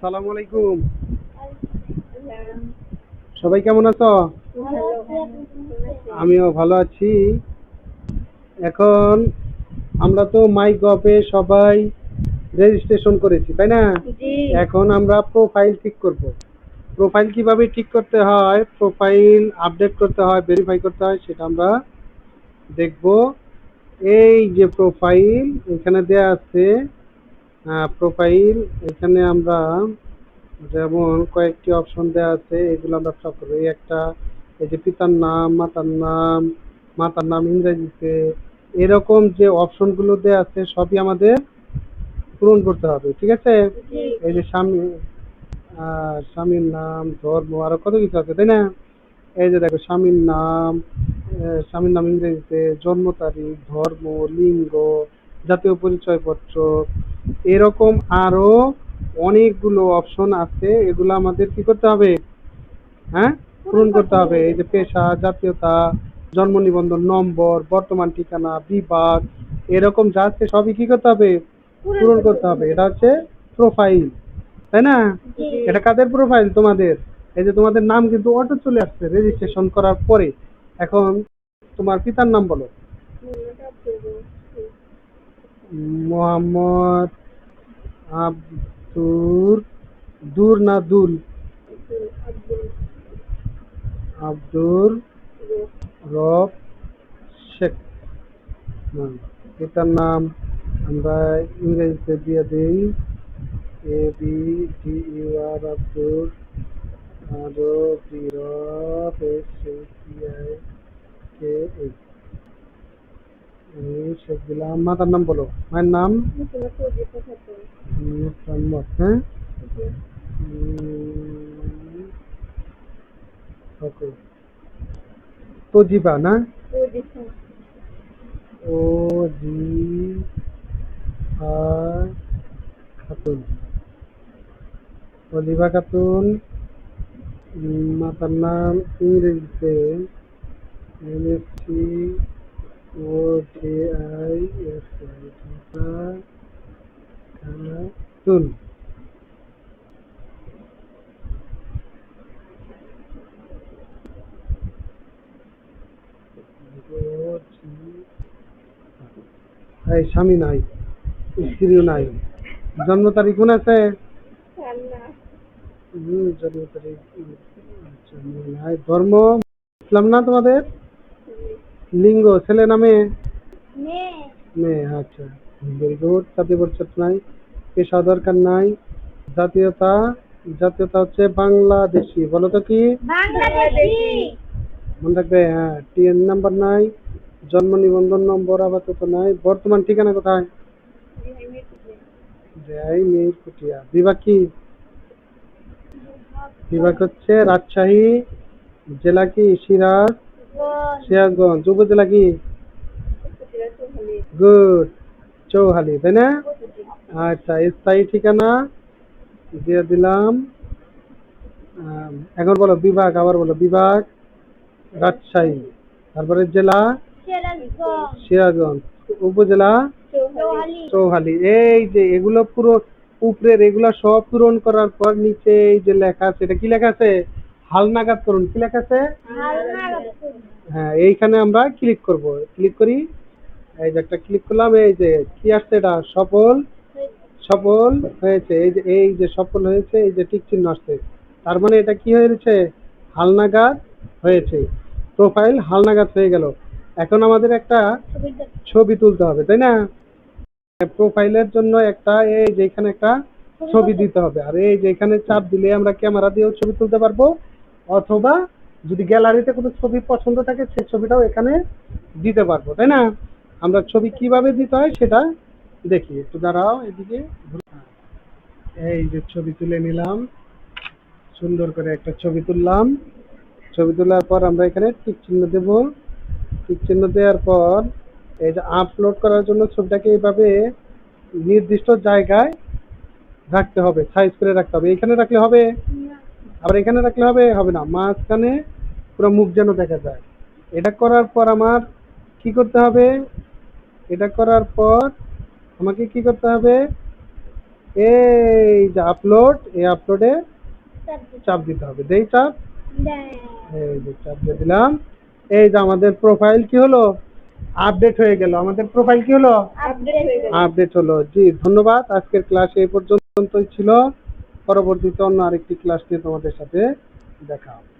আসসালামু আলাইকুম। সবাই কেমন আছো? আমিও ভালো আছি। এখন আমরা তো মাই গভে সবাই রেজিস্ট্রেশন করেছি, তাই না? এখন আমরা প্রোফাইল ঠিক করব। প্রোফাইল কিভাবে ঠিক করতে হয়, প্রোফাইল আপডেট করতে হয়, ভেরিফাই করতে হয়, সেটা আমরা দেখব। এই যে প্রোফাইল এখানে দেয়া আছে, প্রোফাইল এখানে আমরা যেমন কয়েকটি অপশন দেওয়া আছে, এগুলো আমরা সব করবো। এই একটা, এই যে পিতার নাম, মাতার নাম ইংরেজিতে, এরকম যে অপশনগুলো দেওয়া আছে সবই আমাদের পূরণ করতে হবে, ঠিক আছে? এই যে স্বামীর নাম, ধর্ম, আরো কত কিছু আছে, তাই না? এই যে দেখো, স্বামীর নাম ইংরেজিতে, জন্ম তারিখ, ধর্ম, লিঙ্গ, জাতীয় পরিচয়পত্র, এরকম আরো অনেকগুলো অপশন আছে। এগুলো আমাদের কি করতে হবে? হ্যাঁ, পূরণ করতে হবে। এই যে পেশা, জাতীয়তা, জন্ম নিবন্ধন নম্বর, বর্তমান ঠিকানা, বিভাগ, এরকম যা আছে সবই কি করতে হবে? পূরণ করতে হবে। এটা হচ্ছে প্রোফাইল, তাই না? এটা কাদের প্রোফাইল? তোমাদের। এই যে তোমাদের নাম কিন্তু অটো চলে আসছে রেজিস্ট্রেশন করার পরে। এখন তোমার পিতার নাম বলো। মোহাম্মদ আব্দুর, দূর না দুল? আব্দুর রব শেখ। পিতার নাম আমরা ইংরেজিতে দিয়ে দিই ABDUR, আব্দুর, আরো রব SHEIKH, শেখ দিলাম। মাতার নাম বলো, মায়ের নাম? মোহাম্মদ, হ্যাঁ। ওকে, তজিবা না? ও জি আর খাতুন, অলিভা খাতুন। মাতার নাম ইংরেজিতে খাতুন। এই স্বামী নাই, স্ত্রীও নাই, জন্ম তারিখ কোন আছে? জন্ম তারিখ আচ্ছা, মনে নাই। ধর্ম ইসলাম না তোমাদের? লিঙ্গ ছেলে না মেয়ে? মেয়ে, আচ্ছা, ভেরি গুড। জাতীয় পরিচয় নাই, পেশা দরকার নাই। জাতীয়তা, জাতীয়তা হচ্ছে বাংলাদেশি। বলো তো কি? মনে রাখবে, হ্যাঁ। টিএন নাম্বার নাই, জন্ম নিবন্ধন নম্বর আপাতত নাই। বর্তমান ঠিকানা কোথায়? দেয় মিরকুটিয়া। বিভাগ কি? বিভাগ হচ্ছে রাজশাহী। জেলা কি? সিরাজগঞ্জ। উপজেলা কি? গুড, চৌহালি, তাই না? আচ্ছা, স্থায়ী ঠিকানা দিয়ে দিলাম। এখন বলো বিভাগ, আবার বলো বিভাগ রাজশাহী, তারপরে জেলা সিরাজগঞ্জ, উপজেলা চৌহালি। এই যে এগুলো পুরো উপরের এগুলা সব পূরণ করার পর নিচে এই যে লেখা আছে, এটা কি লেখা আছে? হালনাগাদ করুন। কি লেখা আছে? হ্যাঁ, এইখানে আমরা ক্লিক করব। ক্লিক করি। এই যে একটা ক্লিক করলাম, এই যে কি আসছে, এটা সফল, সফল হয়েছে। এই যে সফল হয়েছে, এই যে টিক চিহ্ন আসছে, তার মানে এটা কি হয়েছে? হালনাগাদ হয়েছে। প্রোফাইল হালনাগাদ হয়ে গেল। এখন আমাদের একটা ছবি তুলতে হবে, তাই না? প্রোফাইলের জন্য একটা, এই যে এখানে একটা ছবি দিতে হবে। আর এই যে এখানে চাপ দিলে আমরা ক্যামেরা দিয়েও ছবি তুলতে পারবো, অথবা যদি গ্যালারিতে কোনো ছবি পছন্দ থাকে সেই ছবিটাও এখানে দিতে পারবো, তাই না? আমরা ছবি কিভাবে দিতে হয় সেটা দেখি। একটু দাঁড়াও, এদিকে এই যে ছবি তুলে নিলাম, সুন্দর করে একটা ছবি তুললাম। ছবি তোলার পর আমরা এখানে টিক চিহ্ন দেব। টিক চিহ্ন দেওয়ার পর এই যে আপলোড করার জন্য ছবিটাকে এইভাবে নির্দিষ্ট জায়গায় রাখতে হবে, সাইজ করে রাখতে হবে। এখানে রাখলে হবে? আবার এখানে রাখলে হবে? হবে না, মাঝখানে পুরো মুখ যেন দেখা যায়। এটা করার পর আমার কি করতে হবে? এটা করার পর আমাকে কি করতে হবে? এই যে আপলোড, এই আপলোডে চাপ দিতে হবে। দেই চাপ, এই যে চাপ দিয়ে দিলাম। এই যে আমাদের প্রোফাইল কি হলো, আপডেট হয়ে গেল। আমাদের প্রোফাইল কি হলো, আপডেট হলো। জি ধন্যবাদ। আজকের ক্লাস এই পর্যন্তই ছিল। পরবর্তীতে অন্য আরেকটি ক্লাস নিয়ে তোমাদের সাথে দেখা হবে।